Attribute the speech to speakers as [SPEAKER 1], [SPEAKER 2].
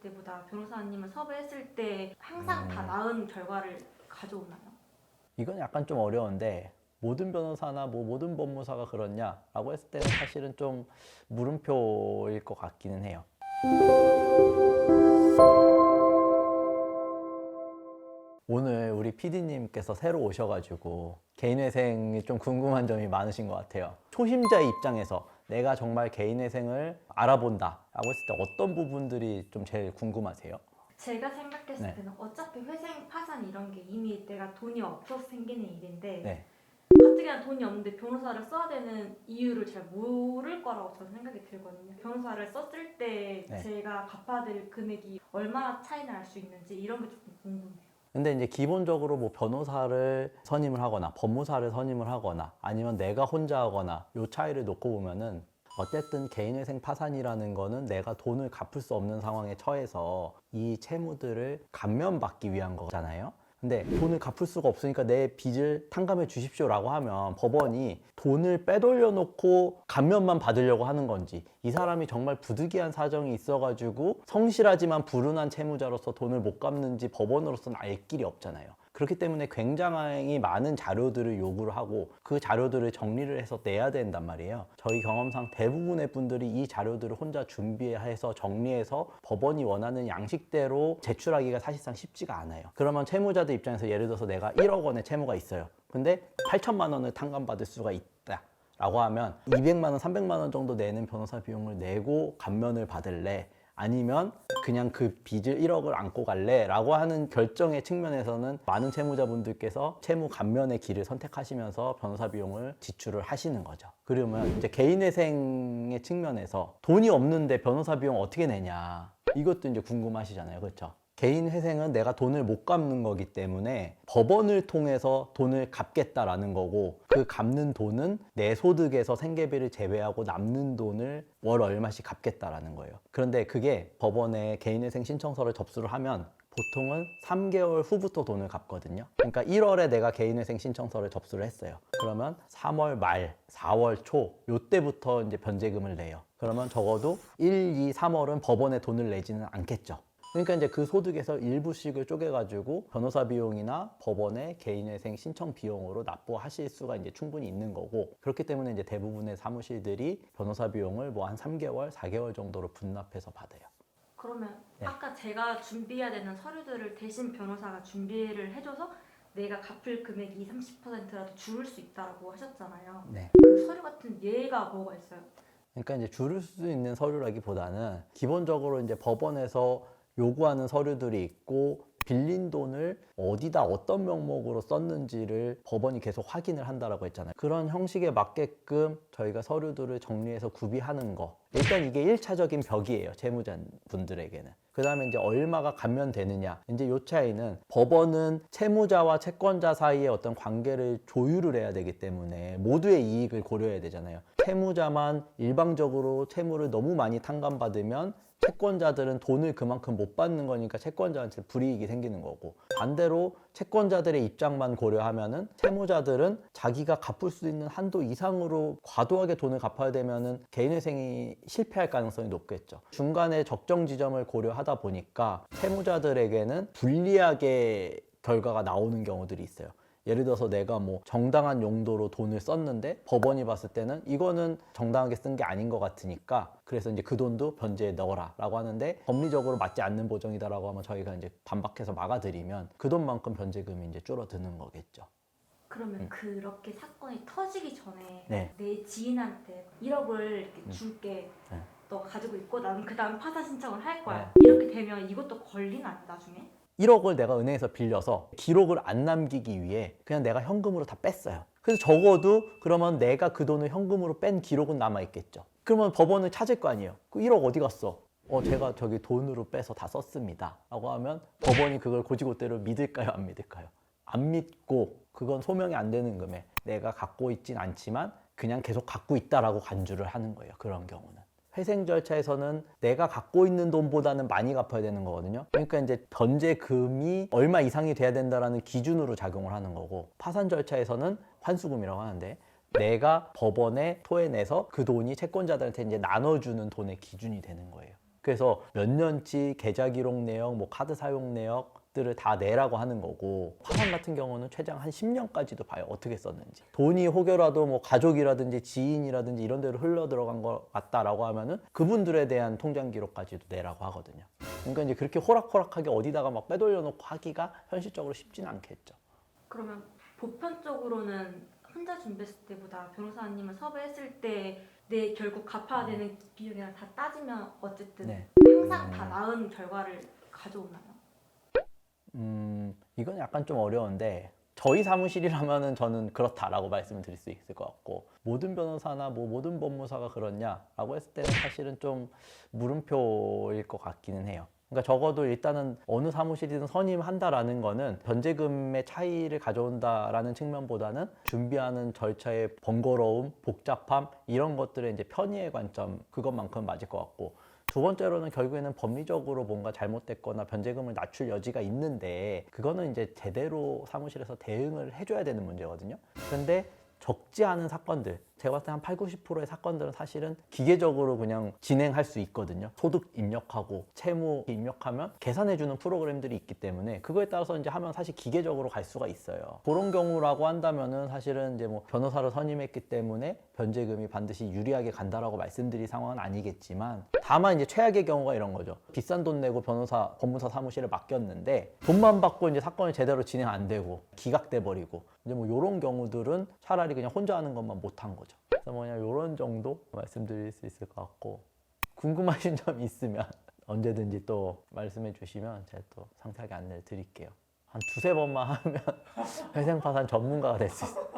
[SPEAKER 1] 때보다 변호사님을 섭외했을 때 항상 다 나은 결과를 가져오나요?
[SPEAKER 2] 이건 약간 좀 어려운데 모든 변호사나 뭐 모든 법무사가 그렇냐라고 했을 때는 사실은 좀 물음표일 것 같기는 해요. 오늘 우리 PD님께서 새로 오셔가지고 개인회생이 좀 궁금한 점이 많으신 것 같아요. 초심자의 입장에서 내가 정말 개인회생을 알아본다 라고 했을 때 어떤 부분들이 좀 제일 궁금하세요?
[SPEAKER 1] 제가 생각했을
[SPEAKER 2] 네.
[SPEAKER 1] 때는 어차피 회생, 파산 이런 게 이미 내가 돈이 없어서 생기는 일인데
[SPEAKER 2] 네.
[SPEAKER 1] 가뜩이나 돈이 없는데 변호사를 써야 되는 이유를 잘 모를 거라고 저는 생각이 들거든요. 변호사를 썼을 때
[SPEAKER 2] 네.
[SPEAKER 1] 제가 갚아야 될 금액이 얼마나 차이 날 수 있는지 이런 게 조금 궁금해요.
[SPEAKER 2] 근데 이제 기본적으로 뭐 변호사를 선임을 하거나 법무사를 선임을 하거나 아니면 내가 혼자 하거나 요 차이를 놓고 보면은 어쨌든 개인회생 파산이라는 거는 내가 돈을 갚을 수 없는 상황에 처해서 이 채무들을 감면받기 위한 거잖아요. 근데 돈을 갚을 수가 없으니까 내 빚을 탕감해 주십시오라고 하면 법원이 돈을 빼돌려 놓고 감면만 받으려고 하는 건지, 이 사람이 정말 부득이한 사정이 있어가지고 성실하지만 불운한 채무자로서 돈을 못 갚는지 법원으로서는 알 길이 없잖아요. 그렇기 때문에 굉장히 많은 자료들을 요구를 하고 그 자료들을 정리를 해서 내야 된단 말이에요. 저희 경험상 대부분의 분들이 이 자료들을 혼자 준비해서 정리해서 법원이 원하는 양식대로 제출하기가 사실상 쉽지가 않아요. 그러면 채무자들 입장에서 예를 들어서 내가 1억 원의 채무가 있어요. 근데 8천만 원을 탕감받을 수가 있다 라고 하면 200만 원, 300만 원 정도 내는 변호사 비용을 내고 감면을 받을래? 아니면 그냥 그 빚을 1억을 안고 갈래? 라고 하는 결정의 측면에서는 많은 채무자분들께서 채무 감면의 길을 선택하시면서 변호사 비용을 지출을 하시는 거죠. 그러면 이제 개인회생의 측면에서 돈이 없는데 변호사 비용 어떻게 내냐, 이것도 이제 궁금하시잖아요. 그렇죠? 개인 회생은 내가 돈을 못 갚는 거기 때문에 법원을 통해서 돈을 갚겠다라는 거고, 그 갚는 돈은 내 소득에서 생계비를 제외하고 남는 돈을 월 얼마씩 갚겠다라는 거예요. 그런데 그게 법원에 개인회생 신청서를 접수를 하면 보통은 3개월 후부터 돈을 갚거든요. 그러니까 1월에 내가 개인회생 신청서를 접수를 했어요. 그러면 3월 말, 4월 초 요때부터 이제 변제금을 내요. 그러면 적어도 1, 2, 3월은 법원에 돈을 내지는 않겠죠. 그러니까 이제 그 소득에서 일부씩을 쪼개가지고 변호사 비용이나 법원의 개인회생 신청 비용으로 납부하실 수가 이제 충분히 있는 거고, 그렇기 때문에 이제 대부분의 사무실들이 변호사 비용을 뭐 한 3개월, 4개월 정도로 분납해서 받아요.
[SPEAKER 1] 그러면
[SPEAKER 2] 네.
[SPEAKER 1] 아까 제가 준비해야 되는 서류들을 대신 변호사가 준비를 해줘서 내가 갚을 금액이 30%라도 줄을 수 있다고 하셨잖아요.
[SPEAKER 2] 네.
[SPEAKER 1] 그 서류 같은 예가 뭐가 있어요?
[SPEAKER 2] 그러니까 이제 줄일 수 있는 서류라기보다는 기본적으로 이제 법원에서 요구하는 서류들이 있고, 빌린 돈을 어디다 어떤 명목으로 썼는지를 법원이 계속 확인을 한다라고 했잖아요. 그런 형식에 맞게끔 저희가 서류들을 정리해서 구비하는 거, 일단 이게 1차적인 벽이에요, 채무자분들에게는. 그 다음에 이제 얼마가 감면되느냐, 이제 요 차이는 법원은 채무자와 채권자 사이의 어떤 관계를 조율을 해야 되기 때문에 모두의 이익을 고려해야 되잖아요. 채무자만 일방적으로 채무를 너무 많이 탕감받으면 채권자들은 돈을 그만큼 못 받는 거니까 채권자한테 불이익이 생기는 거고, 반대로 채권자들의 입장만 고려하면은 채무자들은 자기가 갚을 수 있는 한도 이상으로 과도하게 돈을 갚아야 되면은 개인회생이 실패할 가능성이 높겠죠. 중간에 적정 지점을 고려하다 보니까 채무자들에게는 불리하게 결과가 나오는 경우들이 있어요. 예를 들어서 내가 뭐 정당한 용도로 돈을 썼는데 법원이 봤을 때는 이거는 정당하게 쓴 게 아닌 것 같으니까 그래서 이제 그 돈도 변제에 넣어라 라고 하는데 법리적으로 맞지 않는 보정이다 라고 하면 저희가 이제 반박해서 막아드리면 그 돈만큼 변제금이 이제 줄어드는 거겠죠.
[SPEAKER 1] 그러면 그렇게 사건이 터지기 전에
[SPEAKER 2] 네.
[SPEAKER 1] 내 지인한테 1억을 이렇게 줄게,
[SPEAKER 2] 네.
[SPEAKER 1] 너 가지고 있고 나는 그 다음 파산 신청을 할 거야.
[SPEAKER 2] 네.
[SPEAKER 1] 이렇게 되면 이것도 걸리나요, 나중에?
[SPEAKER 2] 1억을 내가 은행에서 빌려서 기록을 안 남기기 위해 그냥 내가 현금으로 다 뺐어요. 그래서 적어도 그러면 내가 그 돈을 현금으로 뺀 기록은 남아있겠죠. 그러면 법원을 찾을 거 아니에요. 그 1억 어디 갔어? 제가 저기 돈으로 빼서 다 썼습니다 라고 하면 법원이 그걸 곧이곧대로 믿을까요, 안 믿을까요? 안 믿고 그건 소명이 안 되는 금액, 내가 갖고 있진 않지만 그냥 계속 갖고 있다라고 간주를 하는 거예요. 그런 경우는 회생 절차에서는 내가 갖고 있는 돈보다는 많이 갚아야 되는 거거든요. 그러니까 이제 변제금이 얼마 이상이 돼야 된다라는 기준으로 작용을 하는 거고, 파산 절차에서는 환수금이라고 하는데 내가 법원에 토해내서 그 돈이 채권자들한테 이제 나눠주는 돈의 기준이 되는 거예요. 그래서 몇 년치 계좌 기록 내역, 뭐 카드 사용 내역들을 다 내라고 하는 거고, 파산 같은 경우는 최장 한 10년까지도 봐요. 어떻게 썼는지. 돈이 혹여라도 뭐 가족이라든지 지인이라든지 이런 데로 흘러 들어간 것 같다라고 하면은 그분들에 대한 통장 기록까지도 내라고 하거든요. 그러니까 이제 그렇게 호락호락하게 어디다가 막 빼돌려 놓고 하기가 현실적으로 쉽지는 않겠죠.
[SPEAKER 1] 그러면 보편적으로는 혼자 준비했을 때보다 변호사님을 섭외했을 때 내 결국 갚아야 되는 비용이랑 다 따지면 어쨌든
[SPEAKER 2] 네.
[SPEAKER 1] 항상 다 나은 결과를 가져오나요?
[SPEAKER 2] 이건 약간 좀 어려운데, 저희 사무실이라면은 저는 그렇다라고 말씀을 드릴 수 있을 것 같고, 모든 변호사나 뭐 모든 법무사가 그렇냐라고 했을 때는 사실은 좀 물음표일 것 같기는 해요. 그러니까 적어도 일단은 어느 사무실이든 선임한다라는 거는 변제금의 차이를 가져온다라는 측면보다는 준비하는 절차의 번거로움, 복잡함 이런 것들의 이제 편의의 관점, 그것만큼 맞을 것 같고, 두 번째로는 결국에는 법리적으로 뭔가 잘못됐거나 변제금을 낮출 여지가 있는데 그거는 이제 제대로 사무실에서 대응을 해줘야 되는 문제거든요. 근데 적지 않은 사건들, 제가 봤을 때 한 8, 90%의 사건들은 사실은 기계적으로 그냥 진행할 수 있거든요. 소득 입력하고 채무 입력하면 계산해주는 프로그램들이 있기 때문에 그거에 따라서 이제 하면 사실 기계적으로 갈 수가 있어요. 그런 경우라고 한다면은 사실은 이제 뭐 변호사를 선임했기 때문에 변제금이 반드시 유리하게 간다라고 말씀드릴 상황은 아니겠지만, 다만 이제 최악의 경우가 이런 거죠. 비싼 돈 내고 변호사, 법무사 사무실에 맡겼는데 돈만 받고 이제 사건이 제대로 진행 안 되고 기각돼 버리고, 이제 뭐 이런 경우들은 차라리 그냥 혼자 하는 것만 못한 거죠. 그래서 뭐냐 이런 정도 말씀드릴 수 있을 것 같고, 궁금하신 점 있으면 언제든지 또 말씀해 주시면 제가 또 상세하게 안내를 드릴게요. 한 두세 번만 하면 회생파산 전문가가 될 수 있어요.